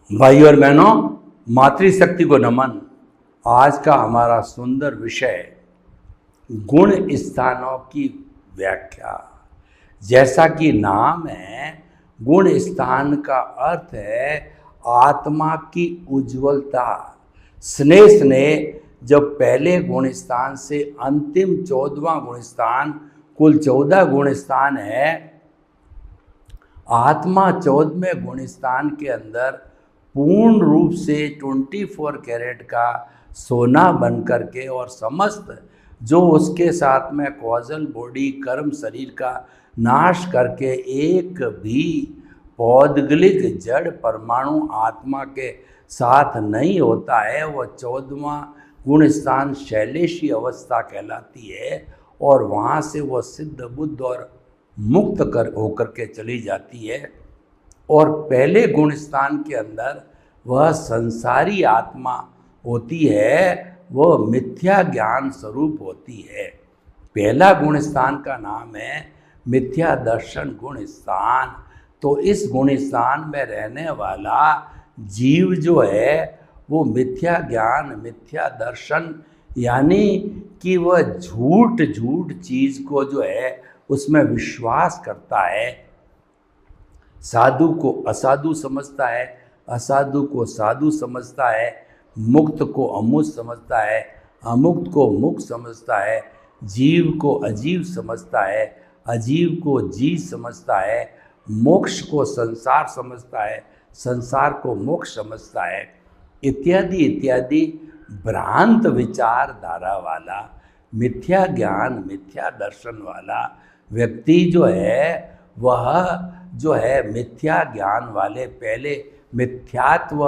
भाइयों और बहनों, मातृशक्ति को नमन। आज का हमारा सुंदर विषय गुण स्थानों की व्याख्या। जैसा कि नाम है, गुण स्थान का अर्थ है आत्मा की उज्ज्वलता। स्नेह स्नेह जब पहले गुण स्थान से अंतिम 14वां गुण स्थान, कुल 14 गुण स्थान है। आत्मा 14वें गुण स्थान के अंदर पूर्ण रूप से 24 कैरेट का सोना बन करके और समस्त जो उसके साथ में कॉजल बॉडी कर्म शरीर का नाश करके एक भी पौद्गलिक जड़ परमाणु आत्मा के साथ नहीं होता है, वह 14वां गुण स्थान शैलेशी अवस्था कहलाती है। और वहाँ से वह सिद्ध बुद्ध और मुक्त होकर के चली जाती है। और पहले गुण स्थान के अंदर वह संसारी आत्मा होती है, वह मिथ्या ज्ञान स्वरूप होती है। पहला गुण स्थान का नाम है मिथ्या दर्शन गुण स्थान। तो इस गुण स्थान में रहने वाला जीव जो है वो मिथ्या ज्ञान, मिथ्या दर्शन, यानी कि वह झूठ चीज़ को जो है उसमें विश्वास करता है। साधु को असाधु समझता है, असाधु को साधु समझता है, मुक्त को अमुक्त समझता है, अमुक्त को मुक्त समझता है, जीव को अजीव समझता है, अजीव को जीव समझता है, मोक्ष को संसार समझता है, संसार को मोक्ष समझता है, इत्यादि इत्यादि भ्रांत विचारधारा वाला, मिथ्या ज्ञान, मिथ्या दर्शन वाला व्यक्ति जो है वह जो है मिथ्या ज्ञान वाले पहले मिथ्यात्व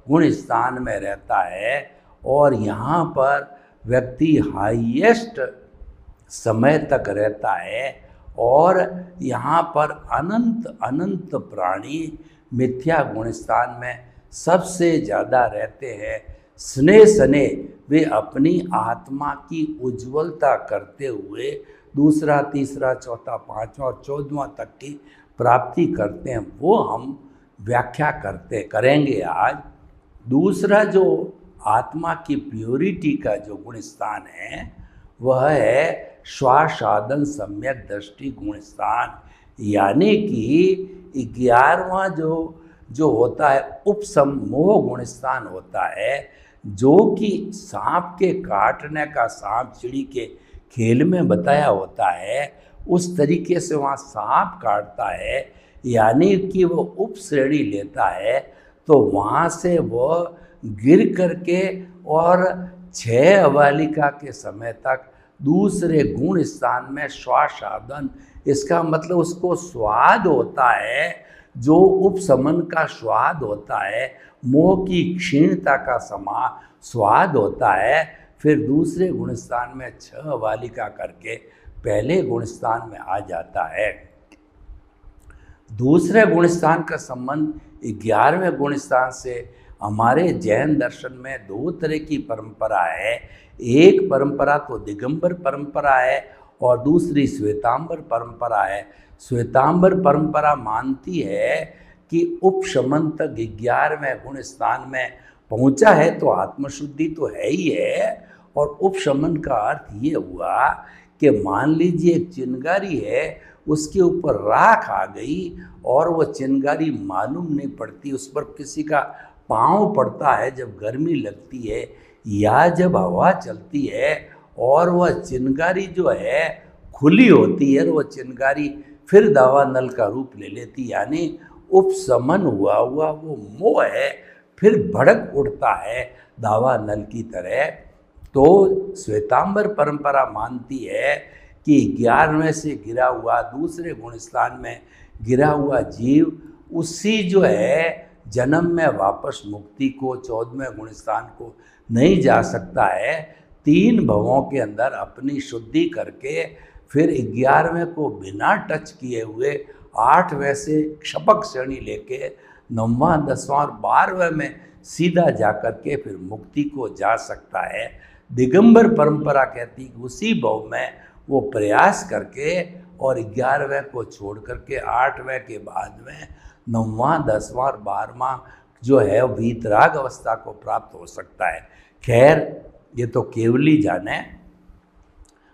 गुण स्थान में रहता है। और यहाँ पर व्यक्ति हाईएस्ट समय तक रहता है। और यहाँ पर अनंत अनंत प्राणी मिथ्या गुण स्थान में सबसे ज़्यादा रहते हैं। स्नेह स्नेह वे अपनी आत्मा की उज्ज्वलता करते हुए दूसरा, तीसरा, चौथा, पांचवा और 14वां तक की प्राप्ति करते हैं। वो हम व्याख्या करेंगे आज। दूसरा जो आत्मा की प्योरिटी का जो गुण स्थान है वह है स्वासाधन सम्यक दृष्टि गुण स्थान, यानी कि 11वां जो होता है उपसमोह गुण स्थान होता है, जो कि सांप के काटने का, सांप चिड़ी के खेल में बताया होता है, उस तरीके से वहाँ सांप काटता है, यानी कि वो उप श्रेणी लेता है। तो वहाँ से वो गिर करके और 6 अवालिका के समय तक दूसरे गुण स्थान में स्वासाधन, इसका मतलब उसको स्वाद होता है, जो उपशमन का स्वाद होता है, मोह की क्षीणता का स्वाद होता है। फिर दूसरे गुण स्थान में 6 अवालिका करके पहले गुण स्थान में आ जाता है। दूसरे गुण स्थान का संबंध 11वें गुण स्थान से हमारे जैन दर्शन में 2 तरह की परंपरा है। एक परंपरा तो दिगंबर परंपरा है और दूसरी श्वेतांबर परंपरा है। श्वेतांबर परंपरा मानती है कि उपशमन तक 11वें गुण स्थान में पहुंचा है तो आत्मशुद्धि तो है ही है। और उपशमन का अर्थ ये हुआ कि मान लीजिए एक चिंगारी है, उसके ऊपर राख आ गई और वो चिंगारी मालूम नहीं पड़ती, उस पर किसी का पाँव पड़ता है जब गर्मी लगती है या जब हवा चलती है और वह चिंगारी जो है खुली होती है, वो चिंगारी फिर दावा नल का रूप ले लेती, यानी उपशमन हुआ वो मोह है फिर भड़क उठता है दावा नल की तरह। तो श्वेतांबर परंपरा मानती है कि 11वें से गिरा हुआ दूसरे गुण स्थान में गिरा हुआ जीव उसी जो है जन्म में वापस मुक्ति को 14वें गुण स्थान को नहीं जा सकता है। 3 भवों के अंदर अपनी शुद्धि करके फिर 11वें को बिना टच किए हुए 8वें से क्षपक श्रेणी लेके 9वां 10वां और 12वें में सीधा जाकर के फिर मुक्ति को जा सकता है। दिगंबर परंपरा कहती कि उसी भव में वो प्रयास करके और 11वें को छोड़ करके 8वें के बाद में 9वां 10वां और 12वां जो है वीतराग अवस्था को प्राप्त हो सकता है। खैर ये तो केवली जाने।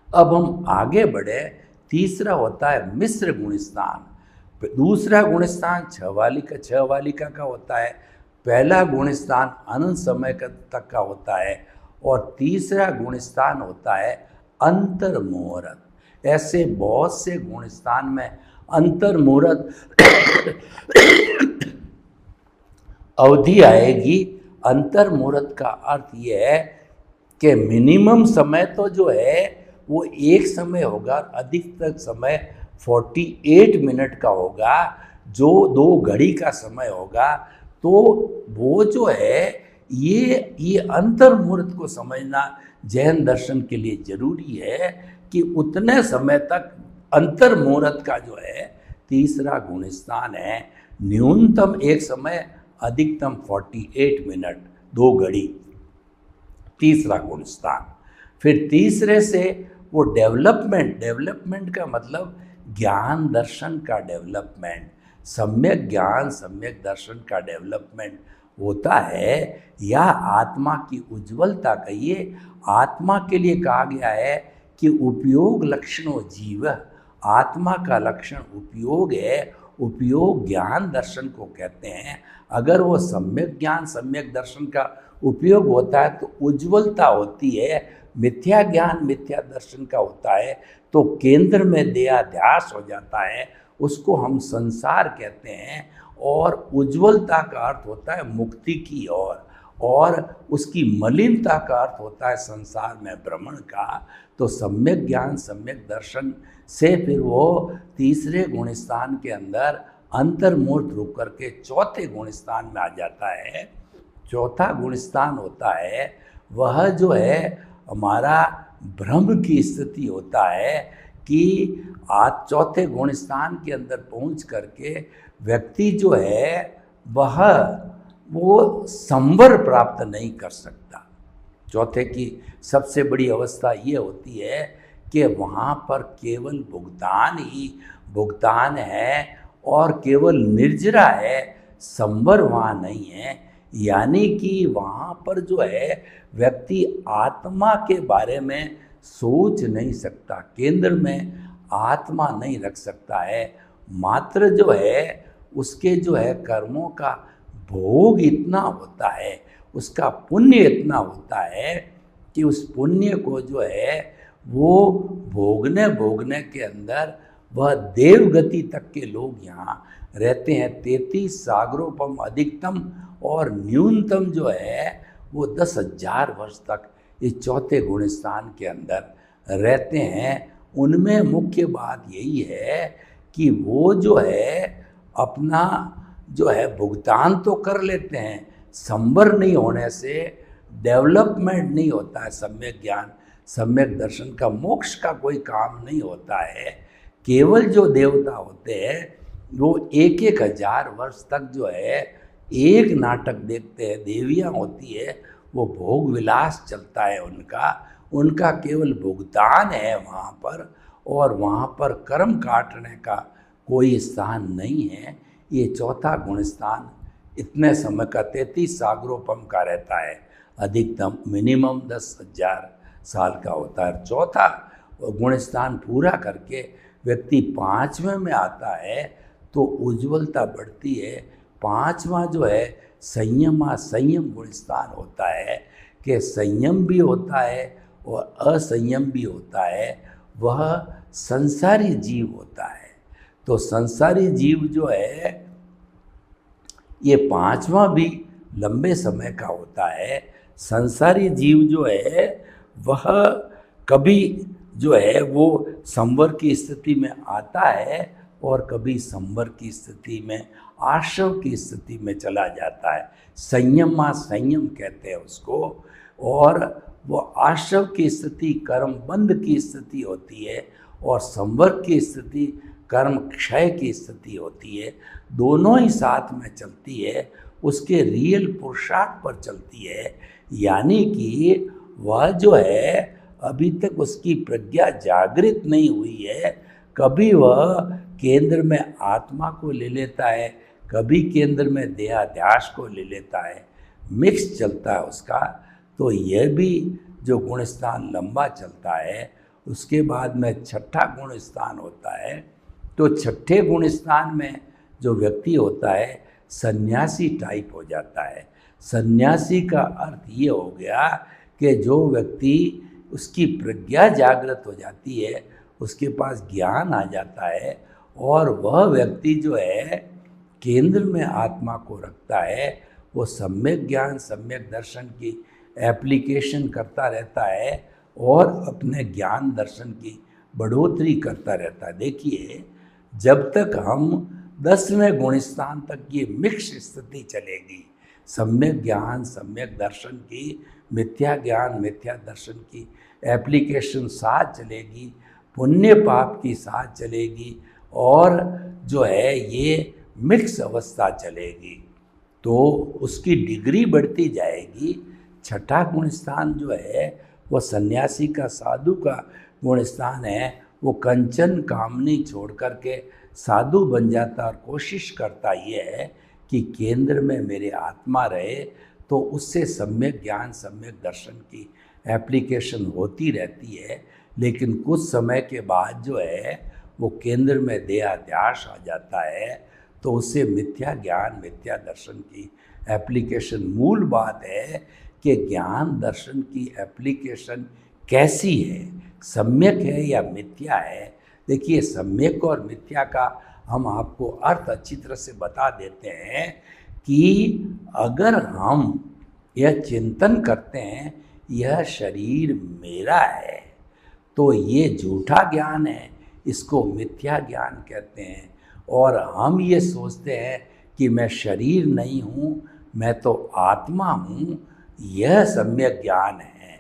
अब हम आगे बढ़े। तीसरा होता है मिश्र गुण स्थान। दूसरा गुण स्थान 6 वालिका का होता है। पहला गुण स्थान अनंत समय तक का होता है और तीसरा गुण स्थान होता है अंतर्मुहूर्त। ऐसे बहुत से गुण स्थान में अंतर्मुहूर्त अवधि आएगी। अंतर्मुहूर्त का अर्थ ये है कि मिनिमम समय तो जो है वो एक समय होगा, अधिकतम समय 48 मिनट का होगा, जो 2 घड़ी का समय होगा। तो वो जो है ये अंतर्मुहूर्त को समझना जैन दर्शन के लिए जरूरी है कि उतने समय तक अंतर्मुहूर्त का जो है तीसरा गुण स्थान है। न्यूनतम एक समय, अधिकतम 48 मिनट 2 घड़ी, तीसरा गुण स्थान। फिर तीसरे से वो डेवलपमेंट का मतलब ज्ञान दर्शन का डेवलपमेंट, सम्यक ज्ञान सम्यक दर्शन का डेवलपमेंट होता है, या आत्मा की उज्ज्वलता कहिए। आत्मा के लिए कहा गया है कि उपयोग लक्षणों जीव, आत्मा का लक्षण उपयोग है। उपयोग ज्ञान दर्शन को कहते हैं। अगर वो सम्यक ज्ञान सम्यक दर्शन का उपयोग होता है तो उज्ज्वलता होती है। मिथ्या ज्ञान मिथ्या दर्शन का होता है तो केंद्र में देहाध्यास हो जाता है, उसको हम संसार कहते हैं। और उज्ज्वलता का अर्थ होता है मुक्ति की ओर, और उसकी मलिनता का अर्थ होता है संसार में भ्रमण का। तो सम्यक ज्ञान सम्यक दर्शन से फिर वो तीसरे गुण स्थान के अंदर अंतर्मुहूर्त रुक करके चौथे गुण स्थान में आ जाता है। चौथा गुण स्थान होता है वह जो है हमारा ब्रह्म की स्थिति होता है कि आज चौथे गुण स्थान के अंदर पहुंच करके व्यक्ति जो है वो संवर प्राप्त नहीं कर सकता। चौथे की सबसे बड़ी अवस्था ये होती है कि वहाँ पर केवल भुगतान ही भुगतान है और केवल निर्जरा है, संवर वहाँ नहीं है। यानी कि वहाँ पर जो है व्यक्ति आत्मा के बारे में सोच नहीं सकता, केंद्र में आत्मा नहीं रख सकता है। मात्र जो है उसके जो है कर्मों का भोग इतना होता है, उसका पुण्य इतना होता है कि उस पुण्य को जो है वो भोगने के अंदर वह देवगति तक के लोग यहाँ रहते हैं। 33 सागरोपम अधिकतम और न्यूनतम जो है वो 10,000 वर्ष तक इस चौथे गुण स्थान के अंदर रहते हैं। उनमें मुख्य बात यही है कि वो जो है अपना जो है भुगतान तो कर लेते हैं, संवर नहीं होने से डेवलपमेंट नहीं होता है। सम्यक ज्ञान सम्यक दर्शन का मोक्ष का कोई काम नहीं होता है। केवल जो देवता होते हैं वो 1,000 वर्ष तक जो है एक नाटक देखते हैं। देवियाँ होती है वो भोग विलास चलता है उनका केवल भुगतान है वहाँ पर, और वहाँ पर कर्म काटने का कोई स्थान नहीं है। ये चौथा गुण स्थान इतने समय का 33 सागरोपम का रहता है, अधिकतम मिनिमम 10,000 साल का होता है। चौथा गुण स्थान पूरा करके व्यक्ति 5वें में आता है तो उज्ज्वलता बढ़ती है। 5वां जो है संयम गुण स्थान होता है कि संयम भी होता है और असंयम भी होता है, वह संसारी जीव होता है। तो संसारी जीव जो है ये 5वां भी लंबे समय का होता है। संसारी जीव जो है वह कभी जो है वो संवर की स्थिति में आता है और कभी संवर की स्थिति में आश्रव की स्थिति में चला जाता है। संयम कहते हैं उसको। और वो आश्रव की स्थिति कर्म बंध की स्थिति होती है और संवर की स्थिति कर्म क्षय की स्थिति होती है। दोनों ही साथ में चलती है, उसके रियल पुरुषार्थ पर चलती है। यानी कि वह जो है अभी तक उसकी प्रज्ञा जागृत नहीं हुई है। कभी वह केंद्र में आत्मा को ले लेता है, कभी केंद्र में देहाध्यास को ले लेता है, मिक्स चलता है उसका। तो यह भी जो गुण स्थान लंबा चलता है। उसके बाद में छठा गुण स्थान होता है। तो छठे गुण स्थान में जो व्यक्ति होता है सन्यासी टाइप हो जाता है। सन्यासी का अर्थ ये हो गया कि जो व्यक्ति उसकी प्रज्ञा जागृत हो जाती है, उसके पास ज्ञान आ जाता है और वह व्यक्ति जो है केंद्र में आत्मा को रखता है, वो सम्यक ज्ञान सम्यक दर्शन की एप्लीकेशन करता रहता है और अपने ज्ञान दर्शन की बढ़ोतरी करता रहता है। देखिए, जब तक हम 10वें गुण स्थान तक ये मिक्स स्थिति चलेगी, सम्यक ज्ञान सम्यक दर्शन की, मिथ्या ज्ञान मिथ्या दर्शन की एप्लीकेशन साथ चलेगी, पुण्य पाप की साथ चलेगी और जो है ये मिक्स अवस्था चलेगी, तो उसकी डिग्री बढ़ती जाएगी। छठा गुण स्थान जो है वो सन्यासी का साधु का गुण स्थान है। वो कंचन कामनी छोड़ करके साधु बन जाता और कोशिश करता ये है कि केंद्र में मेरे आत्मा रहे, तो उससे सम्यक ज्ञान सम्यक दर्शन की एप्लीकेशन होती रहती है। लेकिन कुछ समय के बाद जो है वो केंद्र में देहाध्यास आ जाता है, तो उससे मिथ्या ज्ञान मिथ्या दर्शन की एप्लीकेशन। मूल बात है कि ज्ञान दर्शन की एप्लीकेशन कैसी है, सम्यक है या मिथ्या है। देखिए, सम्यक और मिथ्या का हम आपको अर्थ अच्छी तरह से बता देते हैं कि अगर हम यह चिंतन करते हैं यह शरीर मेरा है, तो ये झूठा ज्ञान है, इसको मिथ्या ज्ञान कहते हैं। और हम ये सोचते हैं कि मैं शरीर नहीं हूँ, मैं तो आत्मा हूँ, यह सम्यक ज्ञान है।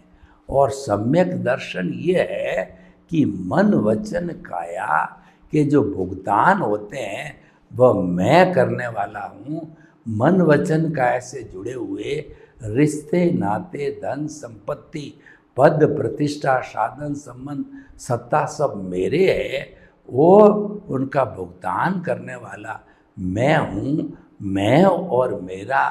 और सम्यक दर्शन ये है कि मन वचन काया के जो भुगतान होते हैं वह मैं करने वाला हूँ। मन वचन काया से जुड़े हुए रिश्ते नाते धन संपत्ति पद प्रतिष्ठा साधन संबंध सत्ता सब मेरे है, वो उनका भुगतान करने वाला मैं हूँ। मैं और मेरा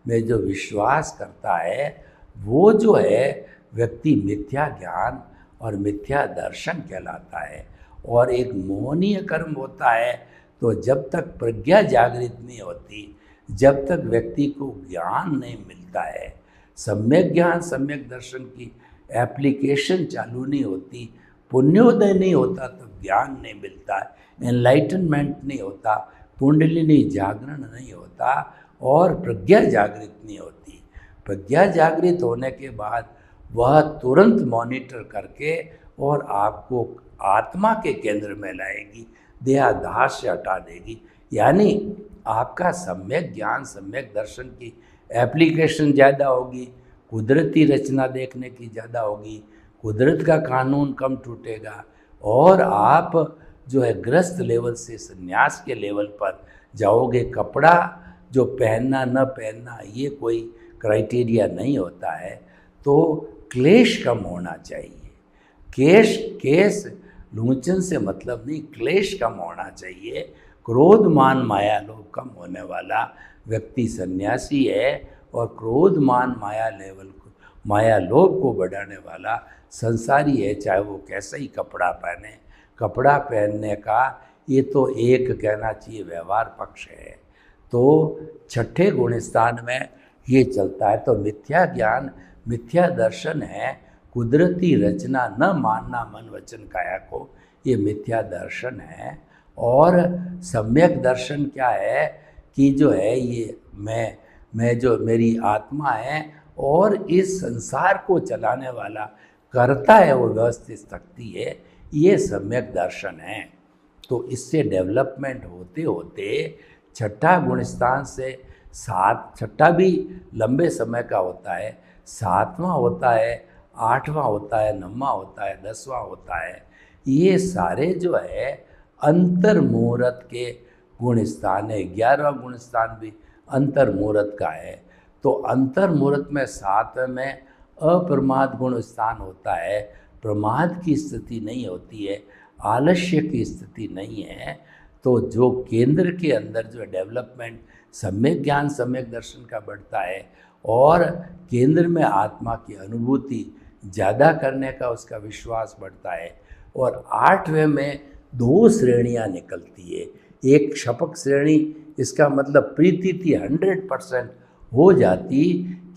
में जो विश्वास करता है वो जो है व्यक्ति मिथ्या ज्ञान और मिथ्या दर्शन कहलाता है। और एक मोहनीय कर्म होता है। तो जब तक प्रज्ञा जागृत नहीं होती, जब तक व्यक्ति को ज्ञान नहीं मिलता है, सम्यक ज्ञान सम्यक दर्शन की एप्लीकेशन चालू नहीं होती, पुण्योदय नहीं होता, तब ज्ञान नहीं मिलता, एनलाइटनमेंट नहीं होता, कुंडलिनी जागरण नहीं होता और प्रज्ञा जागृत नहीं होती। प्रज्ञा जागृत होने के बाद वह तुरंत मॉनिटर करके और आपको आत्मा के केंद्र में लाएगी, देहाध्यास से हटा देगी। यानी आपका सम्यक ज्ञान सम्यक दर्शन की एप्लीकेशन ज़्यादा होगी, कुदरती रचना देखने की ज़्यादा होगी, कुदरत का कानून कम टूटेगा और आप जो है ग्रस्त लेवल से संन्यास के लेवल पर जाओगे। कपड़ा जो पहनना न पहनना ये कोई क्राइटेरिया नहीं होता है। तो क्लेश कम होना चाहिए। केस लूचन से मतलब नहीं, क्लेश कम होना चाहिए। क्रोध मान माया लोभ कम होने वाला व्यक्ति सन्यासी है, और क्रोध मान माया लोभ को बढ़ाने वाला संसारी है, चाहे वो कैसा ही कपड़ा पहने। कपड़ा पहनने का ये तो एक कहना चाहिए व्यवहार पक्ष है। तो छठे गुण स्थान में ये चलता है। तो मिथ्या ज्ञान, मिथ्या दर्शन है, कुदरती रचना न मानना मन वचन काया को, ये मिथ्या दर्शन है। और सम्यक दर्शन क्या है कि जो है ये मैं जो मेरी आत्मा है और इस संसार को चलाने वाला करता है वो व्यवस्थित शक्ति है, ये सम्यक दर्शन है। तो इससे डेवलपमेंट होते होते छठा गुण स्थान से छठा भी लंबे समय का होता है, सातवां होता है, आठवां होता है, नौवां होता है, 10वां होता है। ये सारे जो है अंतर मुहूर्त के गुण स्थान है। 11वां गुण स्थान भी अंतर मुहूर्त का है। तो अंतर मुहूर्त में 7वें में अप्रमाद गुण स्थान होता है। प्रमाद की स्थिति नहीं होती है, आलस्य की स्थिति नहीं है। तो जो केंद्र के अंदर जो डेवलपमेंट सम्यक ज्ञान सम्यक दर्शन का बढ़ता है और केंद्र में आत्मा की अनुभूति ज़्यादा करने का उसका विश्वास बढ़ता है। और 8वें में 2 श्रेणियाँ निकलती है। एक शपक श्रेणी, इसका मतलब प्रीति थी 100% हो जाती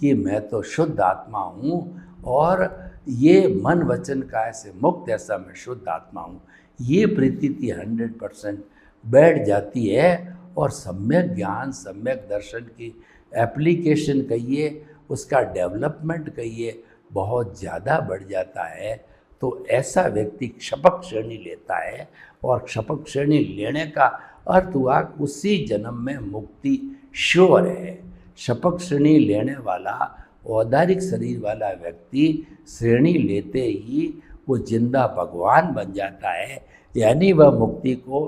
कि मैं तो शुद्ध आत्मा हूँ और ये मन वचन काय से मुक्त ऐसा मैं शुद्ध आत्मा हूँ, ये प्रीति 100% बैठ जाती है। और सम्यक ज्ञान सम्यक दर्शन की एप्लीकेशन कहिए, उसका डेवलपमेंट कहिए, बहुत ज़्यादा बढ़ जाता है। तो ऐसा व्यक्ति क्षपक श्रेणी लेता है, और क्षपक श्रेणी लेने का अर्थ हुआ उसी जन्म में मुक्ति श्योर है। शपक श्रेणी लेने वाला औदारिक शरीर वाला व्यक्ति श्रेणी लेते ही वो जिंदा भगवान बन जाता है, यानी वह मुक्ति को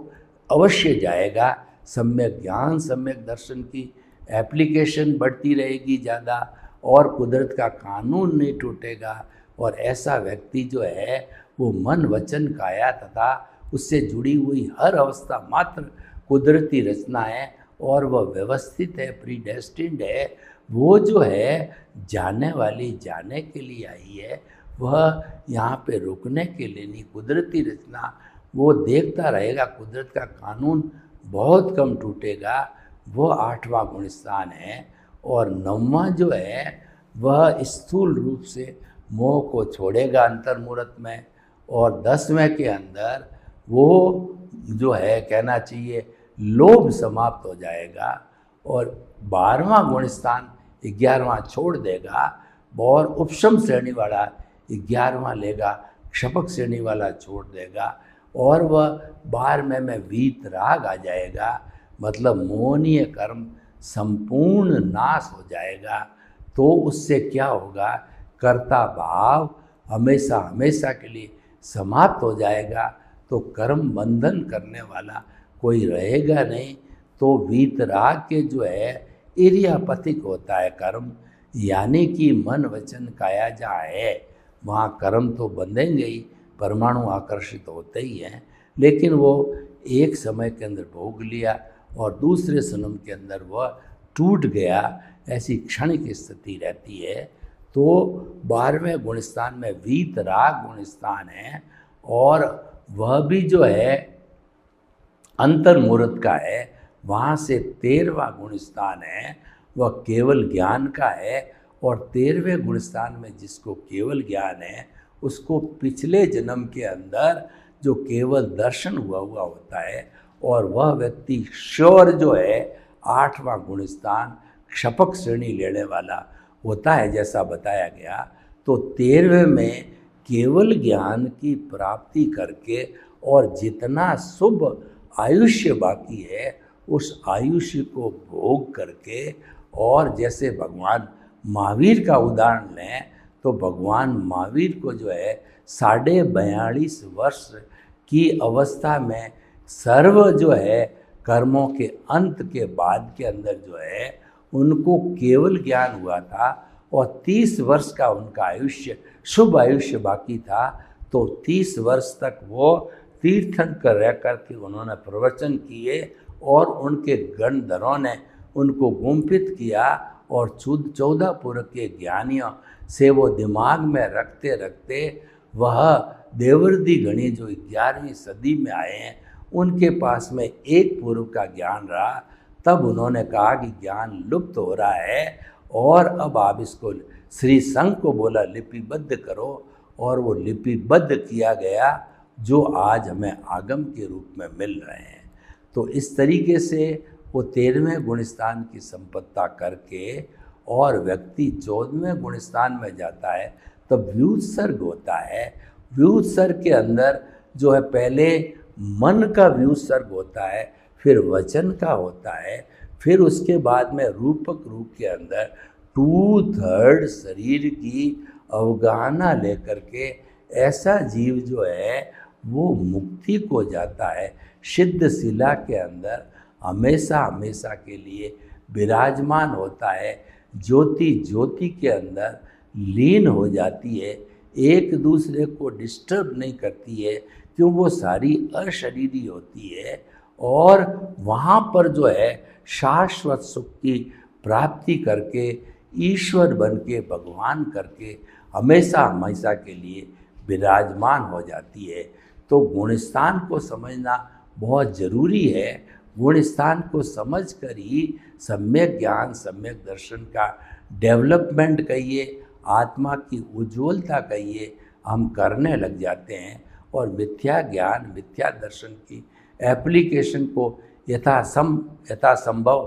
अवश्य जाएगा। सम्यक ज्ञान सम्यक दर्शन की एप्लीकेशन बढ़ती रहेगी ज़्यादा, और कुदरत का कानून नहीं टूटेगा। और ऐसा व्यक्ति जो है वो मन वचन काया तथा उससे जुड़ी हुई हर अवस्था मात्र कुदरती रचना है, और वह व्यवस्थित है, प्रीडेस्टिन्ड है। वो जो है जाने वाली जाने के लिए आई है, वह यहाँ पे रुकने के लिए नहीं। कुदरती रचना वो देखता रहेगा, कुदरत का कानून बहुत कम टूटेगा। वो 8वां गुण स्थान है। और 9वां जो है वह स्थूल रूप से मोह को छोड़ेगा अंतर मुहूर्त में, और 10वें के अंदर वो जो है कहना चाहिए लोभ समाप्त हो जाएगा। और 12वां गुण स्थान 11वां छोड़ देगा, और उपशम श्रेणी वाला 11वां लेगा, क्षपक श्रेणी वाला छोड़ देगा, और वह 12वें में वीत राग आ जाएगा, मतलब मोहनीय कर्म संपूर्ण नाश हो जाएगा। तो उससे क्या होगा, कर्ता भाव हमेशा हमेशा के लिए समाप्त हो जाएगा। तो कर्म बंधन करने वाला कोई रहेगा नहीं। तो वीतराग के जो है इरियापथिक होता है कर्म, यानी कि मन वचन काया जहाँ है वहाँ कर्म तो बंधेंगे ही, परमाणु आकर्षित होते ही हैं, लेकिन वो एक समय के अंदर भोग लिया और दूसरे जन्म के अंदर वह टूट गया, ऐसी क्षणिक स्थिति रहती है। तो 12वें गुण स्थान में वीतराग गुण स्थान है, और वह भी जो है अंतर मुहूर्त का है। वहाँ से 13वां गुण स्थान है, वह केवल ज्ञान का है। और 13वें गुण स्थान में जिसको केवल ज्ञान है उसको पिछले जन्म के अंदर जो केवल दर्शन हुआ होता है, और वह व्यक्ति श्योर जो है 8वां गुण स्थान क्षपक श्रेणी लेने वाला होता है जैसा बताया गया। तो 13वें में केवल ज्ञान की प्राप्ति करके और जितना शुभ आयुष्य बाकी है उस आयुष्य को भोग करके, और जैसे भगवान महावीर का उदाहरण लें तो भगवान महावीर को जो है 42.5 वर्ष की अवस्था में सर्व जो है कर्मों के अंत के बाद के अंदर जो है उनको केवल ज्ञान हुआ था, और 30 वर्ष का उनका आयुष्य शुभ आयुष्य बाकी था। तो 30 वर्ष तक वो तीर्थंकर रह कर के उन्होंने प्रवचन किए और उनके गणधरों ने उनको गुम्फित किया और 14 पुर के ज्ञानियों से वो दिमाग में रखते रखते वह देवर्षि गणी जो 11वीं सदी में आए हैं उनके पास में एक पूर्व का ज्ञान रहा। तब उन्होंने कहा कि ज्ञान लुप्त हो रहा है और अब आप इसको श्री संघ को बोला लिपिबद्ध करो, और वो लिपिबद्ध किया गया जो आज हमें आगम के रूप में मिल रहे हैं। तो इस तरीके से वो 13वें गुणस्थान की संपत्ता करके और व्यक्ति 14वें गुणस्थान में जाता है तब व्युत्सर्ग होता है। व्युत्सर्ग के अंदर जो है पहले मन का व्युत्सर्ग होता है, फिर वचन का होता है, फिर उसके बाद में रूपक रूप के अंदर 2/3 शरीर की अवगाहना लेकर के ऐसा जीव जो है वो मुक्ति को जाता है, सिद्ध शिला के अंदर हमेशा हमेशा के लिए विराजमान होता है, ज्योति ज्योति के अंदर लीन हो जाती है, एक दूसरे को डिस्टर्ब नहीं करती है क्यों वो सारी अशरीरी होती है, और वहाँ पर जो है शाश्वत सुख की प्राप्ति करके ईश्वर बन के भगवान करके हमेशा हमेशा के लिए विराजमान हो जाती है। तो गुणस्थान को समझना बहुत ज़रूरी है। गुणस्थान को समझकर ही सम्यक ज्ञान सम्यक दर्शन का डेवलपमेंट कहिए, आत्मा की उज्ज्वलता कहिए, हम करने लग जाते हैं और मिथ्या ज्ञान मिथ्या दर्शन की एप्लीकेशन को यथासंभव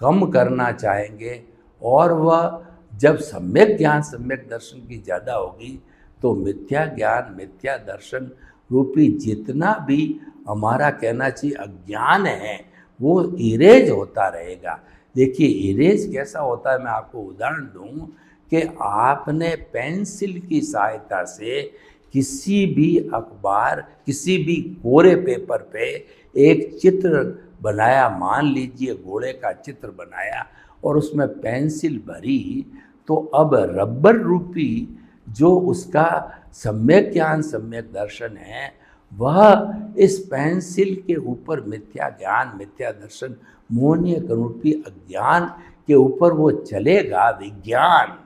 कम करना चाहेंगे, और वह जब सम्यक ज्ञान सम्यक दर्शन की ज़्यादा होगी तो मिथ्या ज्ञान मिथ्या दर्शन रूपी जितना भी हमारा कहना चाहिए अज्ञान है वो इरेज होता रहेगा। देखिए इरेज कैसा होता है, मैं आपको उदाहरण दूं कि आपने पेंसिल की सहायता से किसी भी अखबार किसी भी कोरे पेपर पे एक चित्र बनाया, मान लीजिए घोड़े का चित्र बनाया और उसमें पेंसिल भरी, तो अब रबर रूपी जो उसका सम्यक ज्ञान सम्यक दर्शन है वह इस पेंसिल के ऊपर मिथ्या ज्ञान मिथ्या दर्शन मोहनीय रूपी अज्ञान के ऊपर वो चलेगा। विज्ञान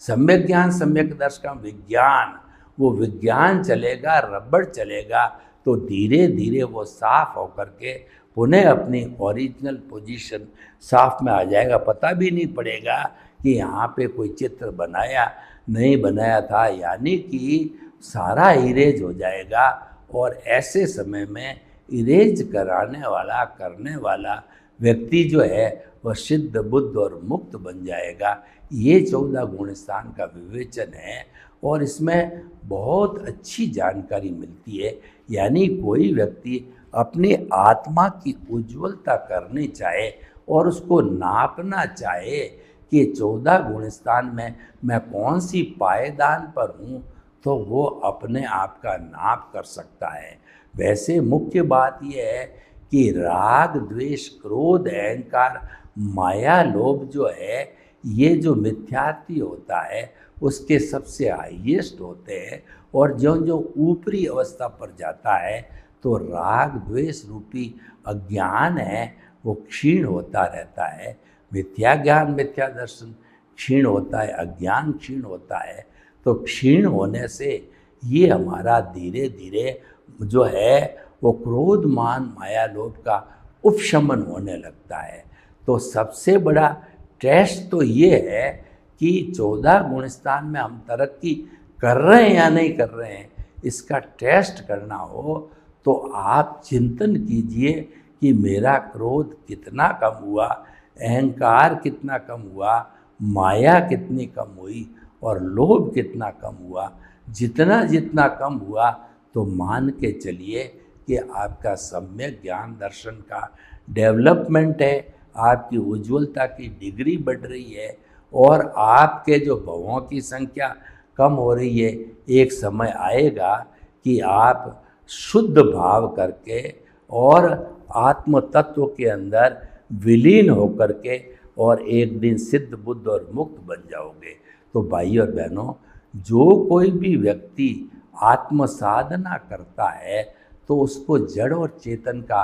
सम्यक ज्ञान सम्यक दर्शन विज्ञान, वो विज्ञान चलेगा, रबड़ चलेगा, तो धीरे धीरे वो साफ होकर के पुनः अपनी ओरिजिनल पोजीशन साफ में आ जाएगा। पता भी नहीं पड़ेगा कि यहाँ पे कोई चित्र बनाया नहीं बनाया था, यानी कि सारा इरेज हो जाएगा। और ऐसे समय में इरेज कराने वाला करने वाला व्यक्ति जो है वह सिद्ध बुद्ध और मुक्त बन जाएगा। ये 14 गुणस्थान का विवेचन है और इसमें बहुत अच्छी जानकारी मिलती है। यानी कोई व्यक्ति अपनी आत्मा की उज्ज्वलता करनी चाहे और उसको नापना चाहे कि 14 गुणस्थान में मैं कौन सी पायदान पर हूँ, तो वो अपने आप का नाप कर सकता है। वैसे मुख्य बात यह है कि राग द्वेष क्रोध अहंकार माया लोभ जो है ये जो मिथ्यात्व होता है उसके सबसे हाईएस्ट होते हैं, और जो जो ऊपरी अवस्था पर जाता है तो राग द्वेष रूपी अज्ञान है वो क्षीण होता रहता है। मिथ्या ज्ञान मिथ्या दर्शन क्षीण होता है, अज्ञान क्षीण होता है। तो क्षीण होने से ये हमारा धीरे धीरे जो है वो क्रोध मान माया लोभ का उपशमन होने लगता है। तो सबसे बड़ा टेस्ट तो ये है कि 14 गुणस्थान में हम तरक्की कर रहे हैं या नहीं कर रहे हैं, इसका टेस्ट करना हो तो आप चिंतन कीजिए कि मेरा क्रोध कितना कम हुआ, अहंकार कितना कम हुआ, माया कितनी कम हुई और लोभ कितना कम हुआ। जितना जितना कम हुआ तो मान के चलिए कि आपका सम्यक ज्ञान दर्शन का डेवलपमेंट है, आपकी उज्ज्वलता की डिग्री बढ़ रही है और आपके जो भवों की संख्या कम हो रही है। एक समय आएगा कि आप शुद्ध भाव करके और आत्म तत्व के अंदर विलीन होकर के और एक दिन सिद्ध बुद्ध और मुक्त बन जाओगे। तो भाई और बहनों, जो कोई भी व्यक्ति आत्म साधना करता है तो उसको जड़ और चेतन का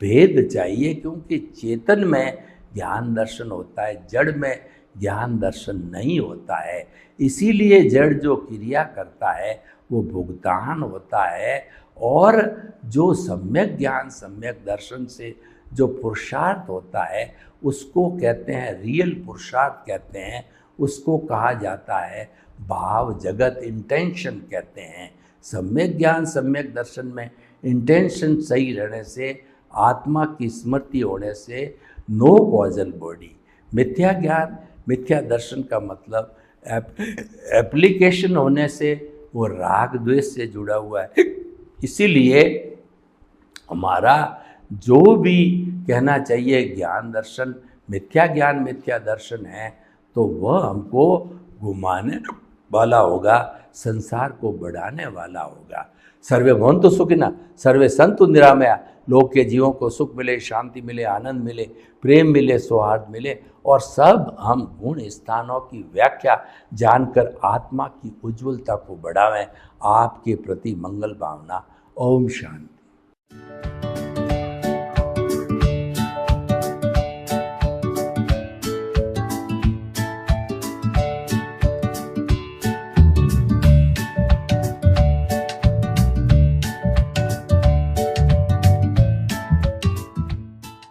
भेद चाहिए, क्योंकि चेतन में ज्ञान दर्शन होता है, जड़ में ज्ञान दर्शन नहीं होता है। इसीलिए जड़ जो क्रिया करता है वो भुगतान होता है, और जो सम्यक ज्ञान सम्यक दर्शन से जो पुरुषार्थ होता है उसको कहते हैं रियल पुरुषार्थ कहते हैं, उसको कहा जाता है भाव जगत, इंटेंशन कहते हैं। सम्यक ज्ञान सम्यक दर्शन में इंटेंशन सही रहने से, आत्मा की स्मृति होने से नो कॉजल बॉडी। मिथ्या ज्ञान मिथ्या दर्शन का मतलब एप्लीकेशन होने से वो राग द्वेष से जुड़ा हुआ है। इसीलिए हमारा जो भी कहना चाहिए ज्ञान दर्शन मिथ्या ज्ञान मिथ्या दर्शन है, तो वह हमको घुमाने वाला होगा, संसार को बढ़ाने वाला होगा। सर्वे भवन्तु सुखिनः, सर्वे सन्तु निरामया। लोक के जीवों को सुख मिले, शांति मिले, आनंद मिले, प्रेम मिले, सौहार्द मिले, और सब हम गुण स्थानों की व्याख्या जानकर आत्मा की उज्ज्वलता को बढ़ावें। आपके प्रति मंगल भावना। ओम शांति।